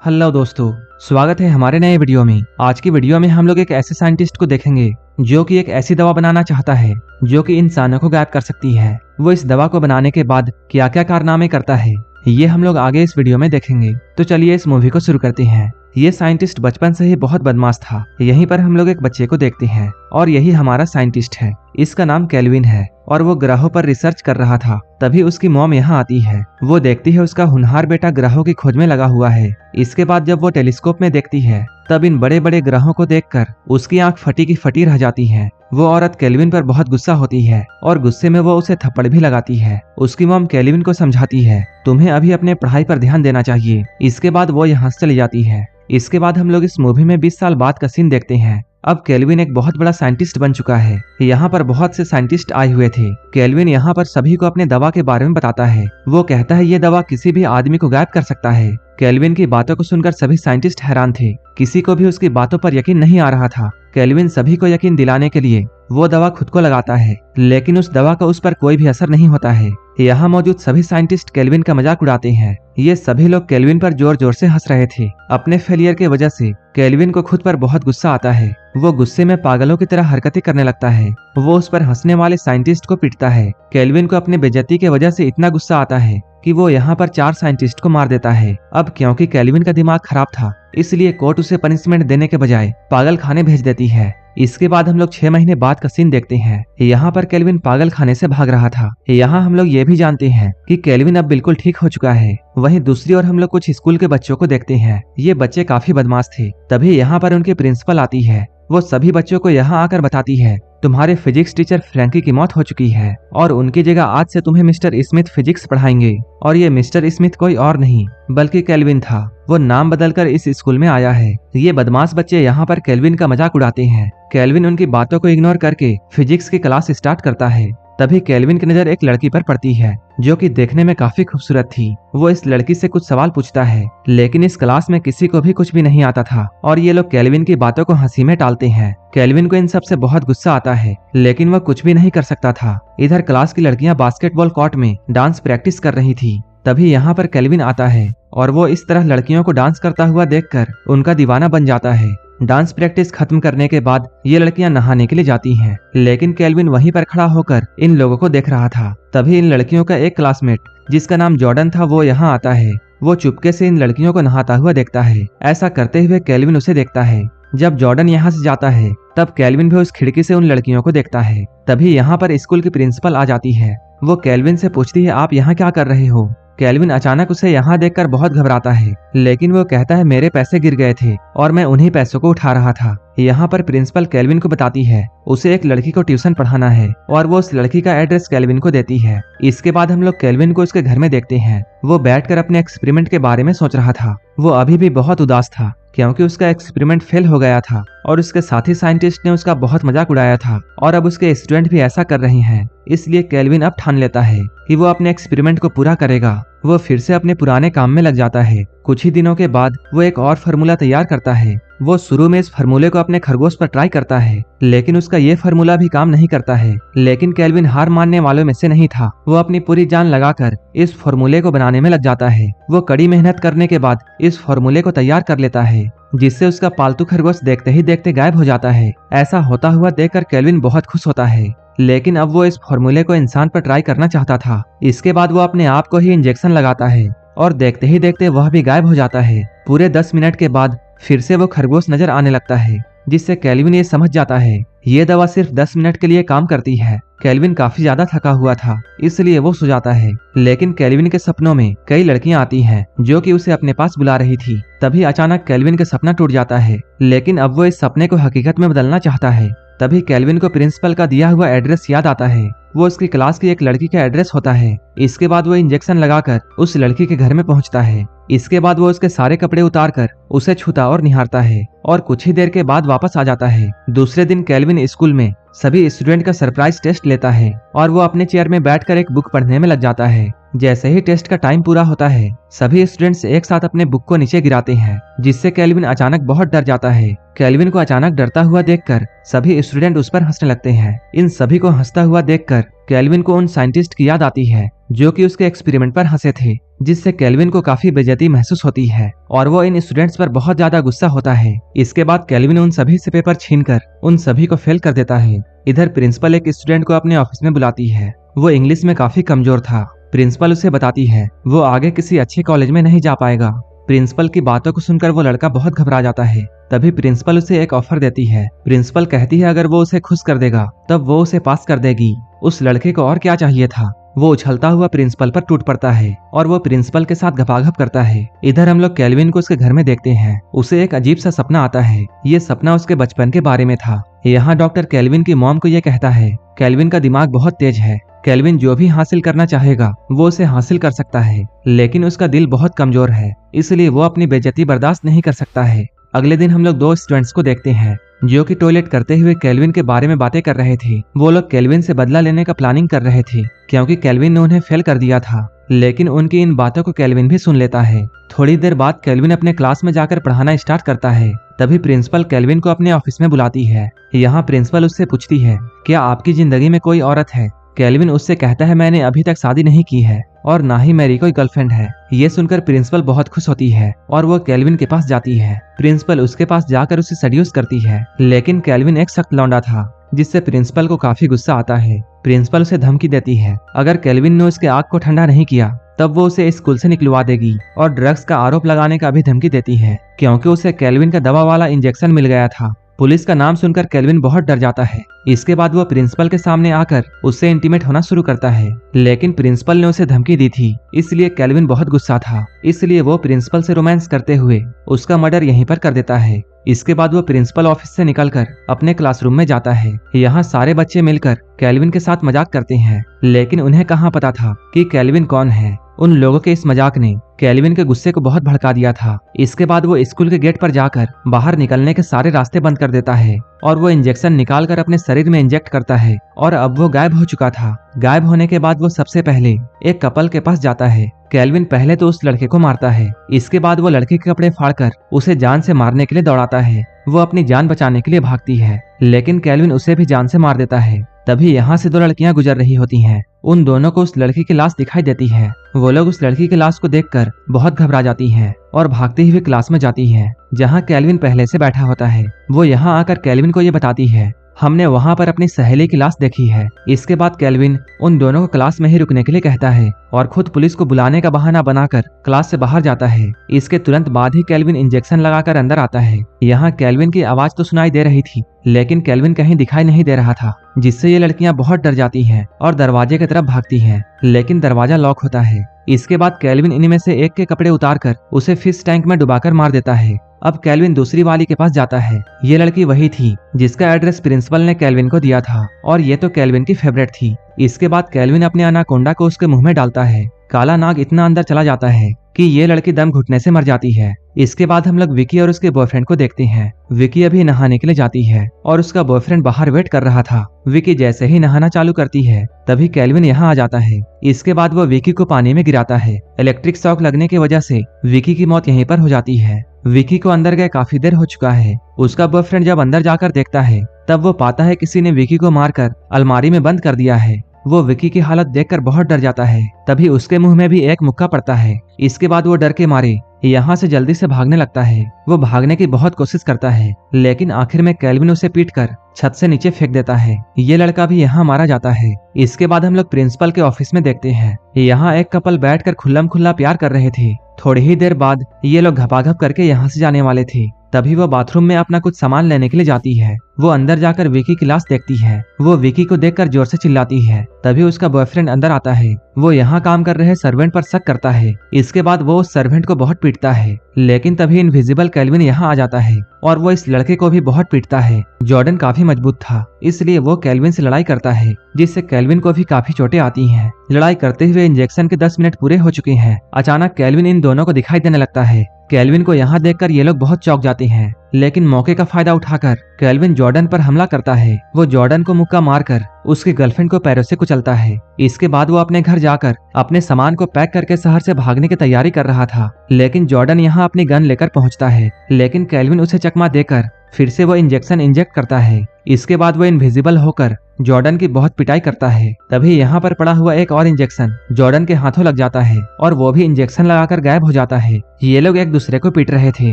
Hello दोस्तों, स्वागत है हमारे नए वीडियो में। आज की वीडियो में हम लोग एक ऐसे साइंटिस्ट को देखेंगे जो कि एक ऐसी दवा बनाना चाहता है जो कि इंसानों को गायब कर सकती है। वो इस दवा को बनाने के बाद क्या क्या कारनामे करता है, ये हम लोग आगे इस वीडियो में देखेंगे। तो चलिए इस मूवी को शुरू करते हैं। ये साइंटिस्ट बचपन से ही बहुत बदमाश था। यहीं पर हम लोग एक बच्चे को देखते हैं और यही हमारा साइंटिस्ट है। इसका नाम केल्विन है और वो ग्रहों पर रिसर्च कर रहा था। तभी उसकी मॉम यहाँ आती है। वो देखती है उसका होनहार बेटा ग्रहों की खोज में लगा हुआ है। इसके बाद जब वो टेलीस्कोप में देखती है तब इन बड़े बड़े ग्रहों को देखकर उसकी आंख फटी की फटी रह जाती है। वो औरत केल्विन पर बहुत गुस्सा होती है और गुस्से में वो उसे थप्पड़ भी लगाती है। उसकी मॉम केल्विन को समझाती है, तुम्हें अभी अपने पढ़ाई पर ध्यान देना चाहिए। इसके बाद वो यहाँ से चली जाती है। इसके बाद हम लोग इस मूवी में 20 साल बाद का सीन देखते हैं। अब केल्विन एक बहुत बड़ा साइंटिस्ट बन चुका है। यहाँ पर बहुत से साइंटिस्ट आए हुए थे। केल्विन यहाँ पर सभी को अपने दवा के बारे में बताता है। वो कहता है ये दवा किसी भी आदमी को गायब कर सकता है। केल्विन की बातों को सुनकर सभी साइंटिस्ट हैरान थे। किसी को भी उसकी बातों पर यकीन नहीं आ रहा था। केल्विन सभी को यकीन दिलाने के लिए वो दवा खुद को लगाता है, लेकिन उस दवा का उस पर कोई भी असर नहीं होता है। यहाँ मौजूद सभी साइंटिस्ट केल्विन का मजाक उड़ाते हैं। ये सभी लोग केल्विन पर जोर जोर से हंस रहे थे। अपने फेलियर की वजह से केल्विन को खुद पर बहुत गुस्सा आता है। वो गुस्से में पागलों की तरह हरकतें करने लगता है। वो उस पर हंसने वाले साइंटिस्ट को पीटता है। केल्विन को अपनी बेइज्जती की वजह से इतना गुस्सा आता है कि वो यहाँ पर 4 साइंटिस्ट को मार देता है। अब क्योंकि केल्विन का दिमाग खराब था, इसलिए कोर्ट उसे पनिशमेंट देने के बजाय पागल खाने भेज देती है। इसके बाद हम लोग 6 महीने बाद का सीन देखते हैं। यहाँ पर केल्विन पागल खाने से भाग रहा था। यहाँ हम लोग ये भी जानते हैं कि केल्विन अब बिल्कुल ठीक हो चुका है। वहीं दूसरी ओर हम लोग कुछ स्कूल के बच्चों को देखते हैं। ये बच्चे काफी बदमाश थे। तभी यहाँ पर उनकी प्रिंसिपल आती है। वो सभी बच्चों को यहाँ आकर बताती है, तुम्हारे फिजिक्स टीचर फ्रैंकी की मौत हो चुकी है और उनकी जगह आज से तुम्हें मिस्टर स्मिथ फिजिक्स पढ़ाएंगे। और ये मिस्टर स्मिथ कोई और नहीं बल्कि केल्विन था। वो नाम बदलकर इस स्कूल में आया है। ये बदमाश बच्चे यहाँ पर केल्विन का मजाक उड़ाते हैं। केल्विन उनकी बातों को इग्नोर करके फिजिक्स की क्लास स्टार्ट करता है। तभी केल्विन की नजर एक लड़की पर पड़ती है जो कि देखने में काफी खूबसूरत थी। वो इस लड़की से कुछ सवाल पूछता है, लेकिन इस क्लास में किसी को भी कुछ भी नहीं आता था और ये लोग केल्विन की बातों को हंसी में टालते हैं। केल्विन को इन सब से बहुत गुस्सा आता है, लेकिन वह कुछ भी नहीं कर सकता था। इधर क्लास की लड़कियां बास्केटबॉल कोर्ट में डांस प्रैक्टिस कर रही थी। तभी यहाँ पर केल्विन आता है और वो इस तरह लड़कियों को डांस करता हुआ देखकर उनका दीवाना बन जाता है। डांस प्रैक्टिस खत्म करने के बाद ये लड़कियां नहाने के लिए जाती हैं, लेकिन केल्विन वहीं पर खड़ा होकर इन लोगों को देख रहा था। तभी इन लड़कियों का एक क्लासमेट जिसका नाम जॉर्डन था वो यहाँ आता है। वो चुपके से इन लड़कियों को नहाता हुआ देखता है। ऐसा करते हुए केल्विन उसे देखता है। जब जॉर्डन यहाँ से जाता है तब केल्विन भी उस खिड़की से उन लड़कियों को देखता है। तभी यहाँ पर स्कूल की प्रिंसिपल आ जाती है। वो केल्विन से पूछती है, आप यहाँ क्या कर रहे हो? केल्विन अचानक उसे यहाँ देखकर बहुत घबराता है, लेकिन वो कहता है मेरे पैसे गिर गए थे और मैं उन्हीं पैसों को उठा रहा था। यहाँ पर प्रिंसिपल केल्विन को बताती है उसे एक लड़की को ट्यूशन पढ़ाना है और वो उस लड़की का एड्रेस केल्विन को देती है। इसके बाद हम लोग केल्विन को उसके घर में देखते हैं। वो बैठकर अपने एक्सपेरिमेंट के बारे में सोच रहा था। वो अभी भी बहुत उदास था क्योंकि उसका एक्सपेरिमेंट फेल हो गया था और उसके साथी साइंटिस्ट ने उसका बहुत मजाक उड़ाया था और अब उसके स्टूडेंट भी ऐसा कर रहे हैं। इसलिए केल्विन अब ठान लेता है कि वो अपने एक्सपेरिमेंट को पूरा करेगा। वो फिर से अपने पुराने काम में लग जाता है। कुछ ही दिनों के बाद वो एक और फार्मूला तैयार करता है। वो शुरू में इस फार्मूले को अपने खरगोश पर ट्राई करता है, लेकिन उसका ये फार्मूला भी काम नहीं करता है। लेकिन केल्विन हार मानने वालों में से नहीं था। वो अपनी पूरी जान लगाकर इस फार्मूले को बनाने में लग जाता है। वो कड़ी मेहनत करने के बाद इस फार्मूले को तैयार कर लेता है, जिससे उसका पालतू खरगोश देखते ही देखते गायब हो जाता है। ऐसा होता हुआ देखकर केल्विन बहुत खुश होता है, लेकिन अब वो इस फार्मूले को इंसान पर ट्राई करना चाहता था। इसके बाद वो अपने आप को ही इंजेक्शन लगाता है और देखते ही देखते वह भी गायब हो जाता है। पूरे 10 मिनट के बाद फिर से वो खरगोश नजर आने लगता है, जिससे केल्विन ये समझ जाता है ये दवा सिर्फ 10 मिनट के लिए काम करती है। केल्विन काफी ज्यादा थका हुआ था, इसलिए वो सो जाता है। लेकिन केल्विन के सपनों में कई लड़कियां आती हैं जो कि उसे अपने पास बुला रही थी। तभी अचानक केल्विन का सपना टूट जाता है, लेकिन अब वो इस सपने को हकीकत में बदलना चाहता है। तभी केल्विन को प्रिंसिपल का दिया हुआ एड्रेस याद आता है। वो उसकी क्लास की एक लड़की का एड्रेस होता है। इसके बाद वो इंजेक्शन लगाकर उस लड़की के घर में पहुंचता है। इसके बाद वो उसके सारे कपड़े उतारकर उसे छूता और निहारता है और कुछ ही देर के बाद वापस आ जाता है। दूसरे दिन केल्विन स्कूल में सभी स्टूडेंट का सरप्राइज टेस्ट लेता है और वो अपने चेयर में बैठकर एक बुक पढ़ने में लग जाता है। जैसे ही टेस्ट का टाइम पूरा होता है सभी स्टूडेंट्स एक साथ अपने बुक को नीचे गिराते हैं, जिससे केल्विन अचानक बहुत डर जाता है। केल्विन को अचानक डरता हुआ देखकर सभी स्टूडेंट उस पर हंसने लगते हैं। इन सभी को हंसता हुआ देखकर केल्विन को उन साइंटिस्ट की याद आती है जो कि उसके एक्सपेरिमेंट पर हंसे थे, जिससे केल्विन को काफी बेइज्जती महसूस होती है और वो इन स्टूडेंट्स पर बहुत ज्यादा गुस्सा होता है। इसके बाद केल्विन उन सभी से पेपर छीनकर उन सभी को फेल कर देता है। इधर प्रिंसिपल एक स्टूडेंट को अपने ऑफिस में बुलाती है। वो इंग्लिश में काफी कमजोर था। प्रिंसिपल उसे बताती है वो आगे किसी अच्छे कॉलेज में नहीं जा पाएगा। प्रिंसिपल की बातों को सुनकर वो लड़का बहुत घबरा जाता है। तभी प्रिंसिपल उसे एक ऑफर देती है। प्रिंसिपल कहती है अगर वो उसे खुश कर देगा तब वो उसे पास कर देगी। उस लड़के को और क्या चाहिए था। वो उछलता हुआ प्रिंसिपल पर टूट पड़ता है और वो प्रिंसिपल के साथ घपाघप करता है। इधर हम लोग केल्विन को उसके घर में देखते हैं। उसे एक अजीब सा सपना आता है। ये सपना उसके बचपन के बारे में था। यहाँ डॉक्टर केल्विन की मॉम को ये कहता है केल्विन का दिमाग बहुत तेज है। केल्विन जो भी हासिल करना चाहेगा वो उसे हासिल कर सकता है, लेकिन उसका दिल बहुत कमजोर है, इसलिए वो अपनी बेइज्जती बर्दाश्त नहीं कर सकता है। अगले दिन हम लोग दो स्टूडेंट्स को देखते हैं जो कि टॉयलेट करते हुए केल्विन के बारे में बातें कर रहे थे। वो लोग केल्विन से बदला लेने का प्लानिंग कर रहे थे क्योंकि केल्विन ने उन्हें फेल कर दिया था, लेकिन उनकी इन बातों को केल्विन भी सुन लेता है। थोड़ी देर बाद केल्विन अपने क्लास में जाकर पढ़ाना स्टार्ट करता है। तभी प्रिंसिपल केल्विन को अपने ऑफिस में बुलाती है। यहाँ प्रिंसिपल उससे पूछती है क्या आपकी जिंदगी में कोई औरत है। केल्विन उससे कहता है मैंने अभी तक शादी नहीं की है और ना ही मेरी कोई गर्लफ्रेंड है। ये सुनकर प्रिंसिपल बहुत खुश होती है और वो केल्विन के पास जाती है। प्रिंसिपल उसके पास जाकर उसे सेड्यूस करती है, लेकिन केल्विन एक सख्त लौंडा था जिससे प्रिंसिपल को काफी गुस्सा आता है। प्रिंसिपल उसे धमकी देती है अगर केल्विन ने उसके आग को ठंडा नहीं किया तब वो उसे स्कूल से निकलवा देगी और ड्रग्स का आरोप लगाने का भी धमकी देती है क्योंकि उसे केल्विन का दवा वाला इंजेक्शन मिल गया था। पुलिस का नाम सुनकर केल्विन बहुत डर जाता है। इसके बाद वो प्रिंसिपल के सामने आकर उससे इंटीमेट होना शुरू करता है, लेकिन प्रिंसिपल ने उसे धमकी दी थी, इसलिए केल्विन बहुत गुस्सा था। इसलिए वो प्रिंसिपल से रोमांस करते हुए उसका मर्डर यहीं पर कर देता है। इसके बाद वो प्रिंसिपल ऑफिस से निकलकर अपने क्लासरूम में जाता है। यहाँ सारे बच्चे मिलकर केल्विन के साथ मजाक करते हैं, लेकिन उन्हें कहाँ पता था कि केल्विन कौन है। उन लोगों के इस मजाक ने केल्विन के गुस्से को बहुत भड़का दिया था। इसके बाद वो स्कूल के गेट पर जाकर बाहर निकलने के सारे रास्ते बंद कर देता है और वो इंजेक्शन निकालकर अपने शरीर में इंजेक्ट करता है और अब वो गायब हो चुका था। गायब होने के बाद वो सबसे पहले एक कपल के पास जाता है। केल्विन पहले तो उस लड़के को मारता है। इसके बाद वो लड़के के कपड़े फाड़कर उसे जान से मारने के लिए दौड़ाता है। वो अपनी जान बचाने के लिए भागती है, लेकिन केल्विन उसे भी जान से मार देता है। तभी यहाँ से दो लड़कियां गुजर रही होती हैं। उन दोनों को उस लड़की की लाश दिखाई देती है। वो लोग उस लड़की की लाश को देखकर बहुत घबरा जाती हैं और भागते हुए क्लास में जाती हैं, जहाँ केल्विन पहले से बैठा होता है। वो यहाँ आकर केल्विन को ये बताती है हमने वहाँ पर अपनी सहेली की लाश देखी है। इसके बाद केल्विन उन दोनों को क्लास में ही रुकने के लिए कहता है और खुद पुलिस को बुलाने का बहाना बनाकर क्लास से बाहर जाता है। इसके तुरंत बाद ही केल्विन इंजेक्शन लगाकर अंदर आता है। यहाँ केल्विन की आवाज तो सुनाई दे रही थी, लेकिन केल्विन कहीं दिखाई नहीं दे रहा था, जिससे ये लड़कियां बहुत डर जाती हैं और दरवाजे की तरफ भागती हैं, लेकिन दरवाजा लॉक होता है। इसके बाद केल्विन इनमें से एक के कपड़े उतारकर उसे फिश टैंक में डुबाकर मार देता है। अब केल्विन दूसरी वाली के पास जाता है। ये लड़की वही थी जिसका एड्रेस प्रिंसिपल ने केल्विन को दिया था और ये तो केल्विन की फेवरेट थी। इसके बाद केल्विन अपने अनाकोंडा को उसके मुंह में डालता है। काला नाग इतना अंदर चला जाता है कि ये लड़की दम घुटने से मर जाती है। इसके बाद हम लोग विकी और उसके बॉयफ्रेंड को देखते हैं। विकी अभी नहाने के लिए जाती है और उसका बॉयफ्रेंड बाहर वेट कर रहा था। विकी जैसे ही नहाना चालू करती है तभी केल्विन यहाँ आ जाता है। इसके बाद वो विकी को पानी में गिराता है। इलेक्ट्रिक शॉक लगने की वजह से विकी की मौत यहीं पर हो जाती है। विकी को अंदर गए काफी देर हो चुका है। उसका बॉयफ्रेंड जब अंदर जाकर देखता है तब वो पाता है किसी ने विकी को मारकर अलमारी में बंद कर दिया है। वो विकी की हालत देखकर बहुत डर जाता है। तभी उसके मुंह में भी एक मुक्का पड़ता है। इसके बाद वो डर के मारे यहाँ से जल्दी से भागने लगता है। वो भागने की बहुत कोशिश करता है, लेकिन आखिर में केल्विन उसे पीटकर छत से नीचे फेंक देता है। ये लड़का भी यहाँ मारा जाता है। इसके बाद हम लोग प्रिंसिपल के ऑफिस में देखते हैं। यहाँ एक कपल बैठकर खुल्लम खुल्ला प्यार कर रहे थे। थोड़ी ही देर बाद ये लोग घपाघप करके यहाँ से जाने वाले थे। तभी वो बाथरूम में अपना कुछ सामान लेने के लिए जाती है। वो अंदर जाकर विकी की लाश देखती है। वो विकी को देखकर जोर से चिल्लाती है। तभी उसका बॉयफ्रेंड अंदर आता है। वो यहाँ काम कर रहे सर्वेंट पर शक करता है। इसके बाद वो उस सर्वेंट को बहुत पीटता है, लेकिन तभी इनविजिबल केल्विन यहाँ आ जाता है और वो इस लड़के को भी बहुत पीटता है। जॉर्डन काफी मजबूत था, इसलिए वो केल्विन से लड़ाई करता है, जिससे केल्विन को भी काफी चोटें आती हैं। लड़ाई करते हुए इंजेक्शन के 10 मिनट पूरे हो चुके हैं। अचानक केल्विन इन दोनों को दिखाई देने लगता है। केल्विन को यहाँ देखकर ये लोग बहुत चौंक जाते हैं, लेकिन मौके का फायदा उठाकर केल्विन जॉर्डन पर हमला करता है। वो जॉर्डन को मुक्का मारकर उसकी गर्लफ्रेंड को पैरों से कुचलता है। इसके बाद वो अपने घर जाकर अपने सामान को पैक करके शहर से भागने की तैयारी कर रहा था, लेकिन जॉर्डन यहाँ अपनी गन लेकर पहुँचता है, लेकिन केल्विन उसे चकमा देकर फिर से वो इंजेक्शन इंजेक्ट करता है। इसके बाद वो इनविजिबल होकर जॉर्डन की बहुत पिटाई करता है। तभी यहाँ पर पड़ा हुआ एक और इंजेक्शन जॉर्डन के हाथों लग जाता है और वो भी इंजेक्शन लगाकर गायब हो जाता है। ये लोग एक दूसरे को पीट रहे थे।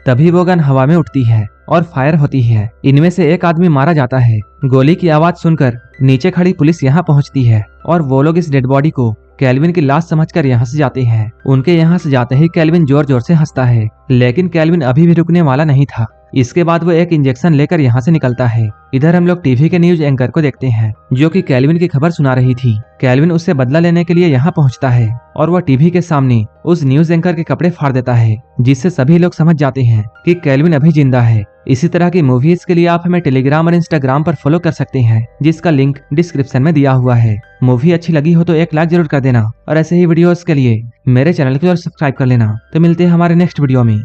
तभी वो गन हवा में उठती है और फायर होती है। इनमें से एक आदमी मारा जाता है। गोली की आवाज सुनकर नीचे खड़ी पुलिस यहाँ पहुँचती है और वो लोग इस डेड बॉडी को केल्विन की लाश समझकर यहाँ से जाते हैं। उनके यहाँ से जाते ही केल्विन जोर जोर से हंसता है, लेकिन केल्विन अभी भी रुकने वाला नहीं था। इसके बाद वो एक इंजेक्शन लेकर यहाँ से निकलता है। इधर हम लोग टीवी के न्यूज एंकर को देखते हैं जो कि केल्विन की खबर सुना रही थी। केल्विन उससे बदला लेने के लिए यहाँ पहुँचता है और वह टीवी के सामने उस न्यूज एंकर के कपड़े फाड़ देता है, जिससे सभी लोग समझ जाते हैं कि केल्विन अभी जिंदा है। इसी तरह की मूवीज के लिए आप हमें टेलीग्राम और इंस्टाग्राम पर फॉलो कर सकते हैं, जिसका लिंक डिस्क्रिप्शन में दिया हुआ है। मूवी अच्छी लगी हो तो एक लाइक जरूर कर देना और ऐसे ही वीडियोस के लिए मेरे चैनल को सब्सक्राइब कर लेना। तो मिलते हैं हमारे नेक्स्ट वीडियो में।